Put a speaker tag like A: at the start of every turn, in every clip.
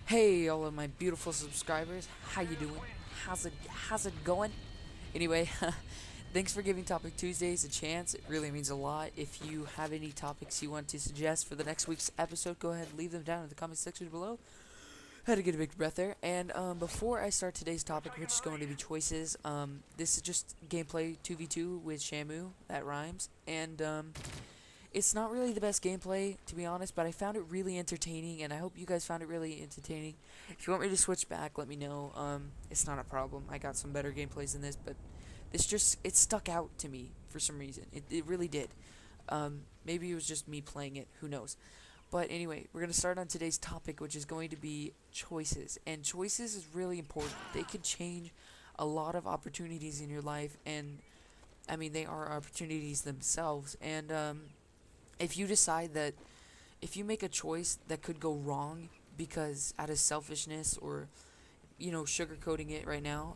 A: Hey, all of my beautiful subscribers, how you doing? How's it going? Anyway, thanks for giving Topic Tuesdays a chance. It really means a lot. If you have any topics you want to suggest for the next week's episode, go ahead and leave them down in the comment section below. Had to get a big breath there. And before I start today's topic, which is going to be choices, this is just gameplay 2v2 with Shamu. That rhymes. And it's not really the best gameplay, to be honest, but I found it really entertaining, and I hope you guys found it really entertaining. If you want me to switch back, let me know. It's not a problem. I got some better gameplays than this, but it stuck out to me for some reason. It really did. Maybe it was just me playing it. Who knows? But anyway, we're going to start on today's topic, which is going to be choices. And choices is really important. They could change a lot of opportunities in your life, and I mean, they are opportunities themselves. And if you decide that if you make a choice that could go wrong because out of selfishness or sugarcoating it right now,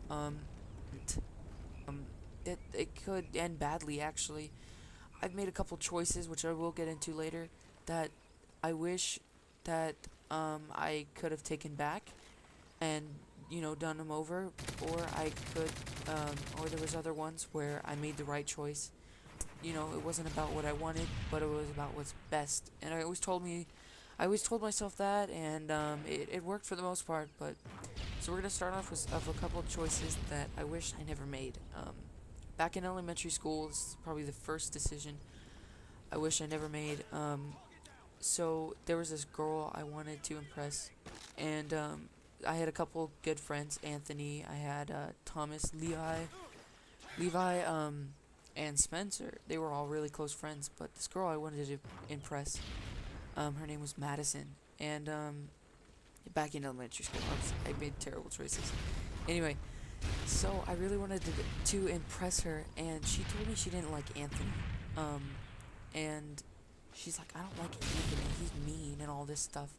A: that it could end badly. Actually, I've made a couple choices which I will get into later that I wish that I could have taken back and done them over, or I could or there was other ones where I made the right choice. It wasn't about what I wanted, but it was about what's best. And I always told myself that, and it worked for the most part. But so we're gonna start off with a couple of choices that I wish I never made. Back in elementary school, this is probably the first decision I wish I never made. So there was this girl I wanted to impress, and I had a couple good friends. Anthony, I had Thomas, Levi, and Spencer. They were all really close friends, but this girl I wanted to impress, her name was Madison, and back in elementary school, I made terrible choices. Anyway, so I really wanted to impress her, and she told me she didn't like Anthony, and she's like, I don't like Anthony, he's mean and all this stuff.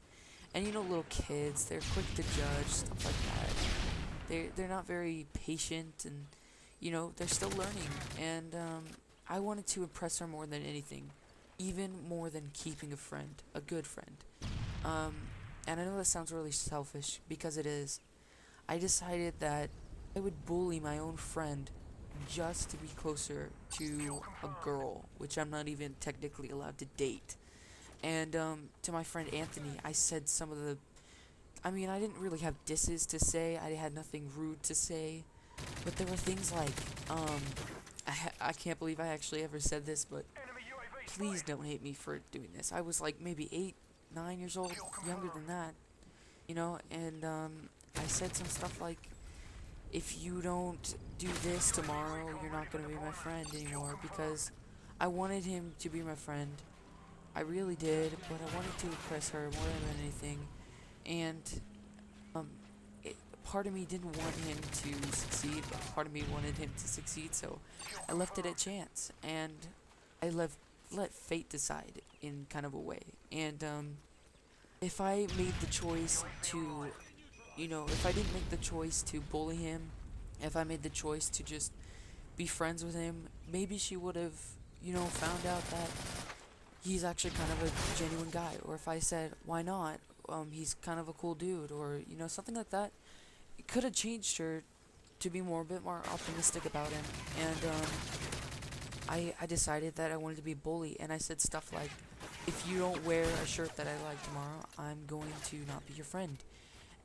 A: And little kids, they're quick to judge, stuff like that. They're not very patient, and they're still learning. And I wanted to impress her more than anything, even more than keeping a good friend. And I know that sounds really selfish, because it is. I decided that I would bully my own friend just to be closer to a girl, which I'm not even technically allowed to date. And to my friend Anthony, I said some of the. I mean, I didn't really have disses to say. I had nothing rude to say, but there were things like, I can't believe I actually ever said this, but please don't hate me for doing this. I was like maybe 8, 9 years old, younger than that, and I said some stuff like, if you don't do this tomorrow, you're not gonna be my friend anymore, because I wanted him to be my friend. I really did, but I wanted to impress her more than anything, and part of me didn't want him to succeed, but part of me wanted him to succeed, so I left it at chance, and I let fate decide in kind of a way. And if I made the choice to, if I didn't make the choice to bully him, if I made the choice to just be friends with him, maybe she would have, found out that he's actually kind of a genuine guy. Or if I said, why not? He's kind of a cool dude, or something like that. It could have changed her to be a bit more optimistic about him. And I decided that I wanted to be a bully, and I said stuff like, if you don't wear a shirt that I like tomorrow, I'm going to not be your friend.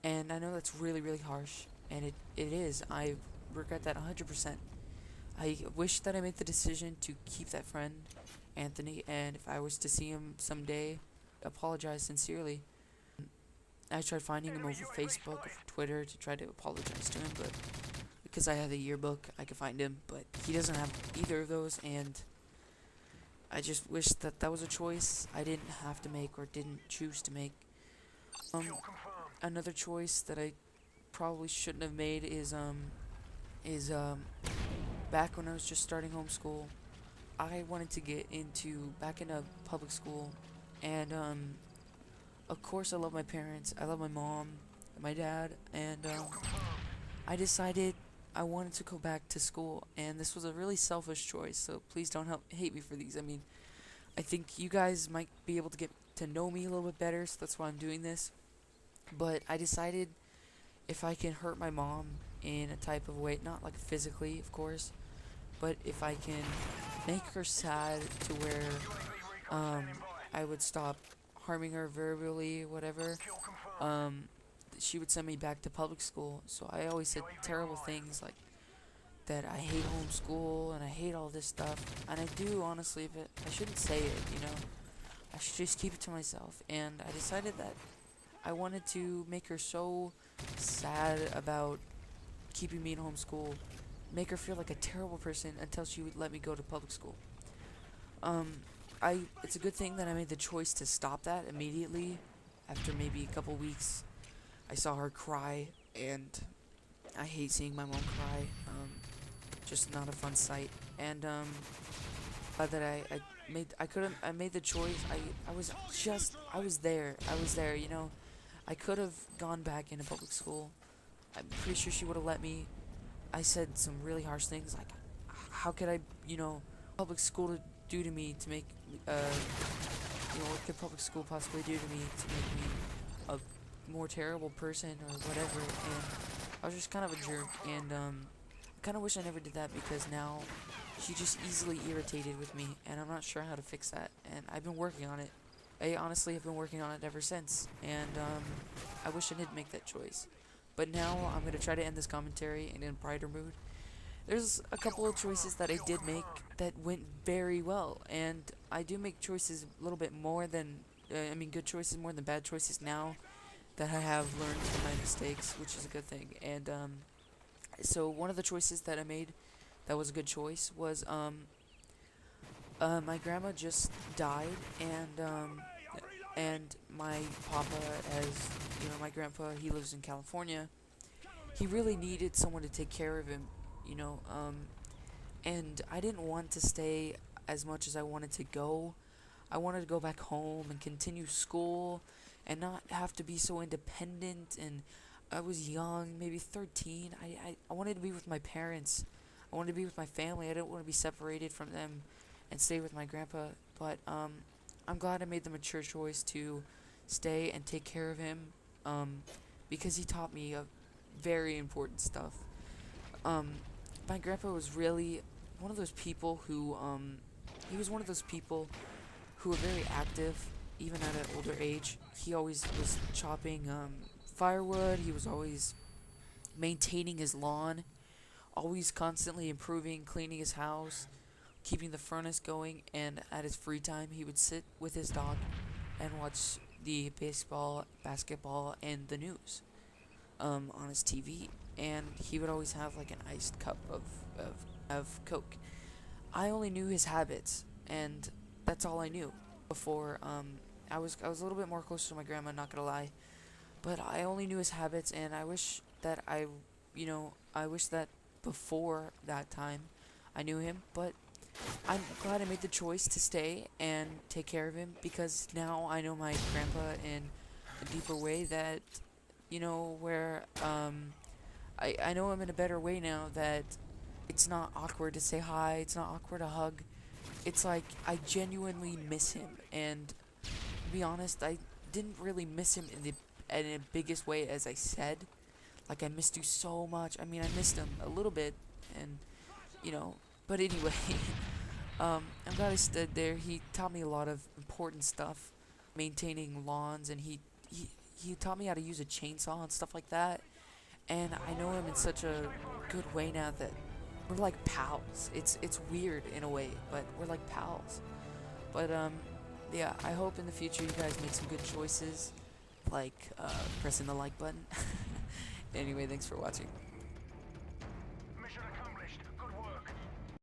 A: And I know that's really, really harsh, and it is. I regret that 100%. I wish that I made the decision to keep that friend, Anthony, and if I was to see him someday, apologize sincerely. I tried finding him over Facebook or Twitter to try to apologize to him, but because I have the yearbook, I could find him, but he doesn't have either of those, and I just wish that that was a choice I didn't have to make or didn't choose to make. Another choice that I probably shouldn't have made is back when I was just starting homeschool, I wanted to get back into public school, and of course I love my parents, I love my mom, my dad, and I decided I wanted to go back to school, and this was a really selfish choice, so please don't hate me for these. I mean, I think you guys might be able to get to know me a little bit better, so that's why I'm doing this. But I decided if I can hurt my mom in a type of way, not like physically, of course, but if I can make her sad to where um, I would stop harming her verbally, whatever, um, she would send me back to public school. So I always said terrible things like that I hate homeschool and I hate all this stuff. And I do, honestly, but I shouldn't say it, you know? I should just keep it to myself. And I decided that I wanted to make her so sad about keeping me in homeschool, make her feel like a terrible person until she would let me go to public school. Um, it's a good thing that I made the choice to stop that immediately. After maybe a couple weeks, I saw her cry, and I hate seeing my mom cry. Just not a fun sight. And that I made the choice. I was there. You know. I could have gone back into public school. I'm pretty sure she would have let me. I said some really harsh things like, how could I, public school to do to me to make, what could public school possibly do to me to make me a more terrible person or whatever. And I was just kind of a jerk. And I kind of wish I never did that, because now she just easily irritated with me, and I'm not sure how to fix that. And I've been working on it. I honestly have been working on it ever since, and I wish I didn't make that choice. But now I'm going to try to end this commentary in a brighter mood. There's a couple of choices that I did make that went very well, and I do make choices a little bit more than, good choices more than bad choices now that I have learned from my mistakes, which is a good thing. And so one of the choices that I made that was a good choice was my grandma just died, and my papa, as my grandpa, he lives in California. He really needed someone to take care of him, and I didn't want to stay as much as I wanted to go. I wanted to go back home and continue school and not have to be so independent. And I was young, maybe 13. I wanted to be with my parents. I wanted to be with my family. I didn't want to be separated from them and stay with my grandpa. But I'm glad I made the mature choice to stay and take care of him, because he taught me very important stuff. My grandpa was really one of those people who, he was one of those people who were very active, even at an older age. He always was chopping firewood. He was always maintaining his lawn, always constantly improving, cleaning his house, keeping the furnace going. And at his free time, he would sit with his dog and watch the baseball, basketball, and the news on his TV. And he would always have like an iced cup of Coke. I only knew his habits, and that's all I knew. Before, I was a little bit more closer to my grandma, not gonna lie, but I only knew his habits. And I wish that I wish that before that time I knew him. But I'm glad I made the choice to stay and take care of him, because now I know my grandpa in a deeper way, that where I know him in a better way now, that it's not awkward to say hi, it's not awkward to hug. It's like I genuinely miss him. And to be honest, I didn't really miss him in the biggest way, as I said. Like, I missed you so much. I mean, I missed him a little bit, and but anyway, I'm glad I stood there. He taught me a lot of important stuff, maintaining lawns, and he taught me how to use a chainsaw and stuff like that. And I know him in such a good way now that we're like pals. It's weird in a way, but we're like pals. But yeah, I hope in the future you guys make some good choices, like pressing the like button. Anyway, thanks for watching.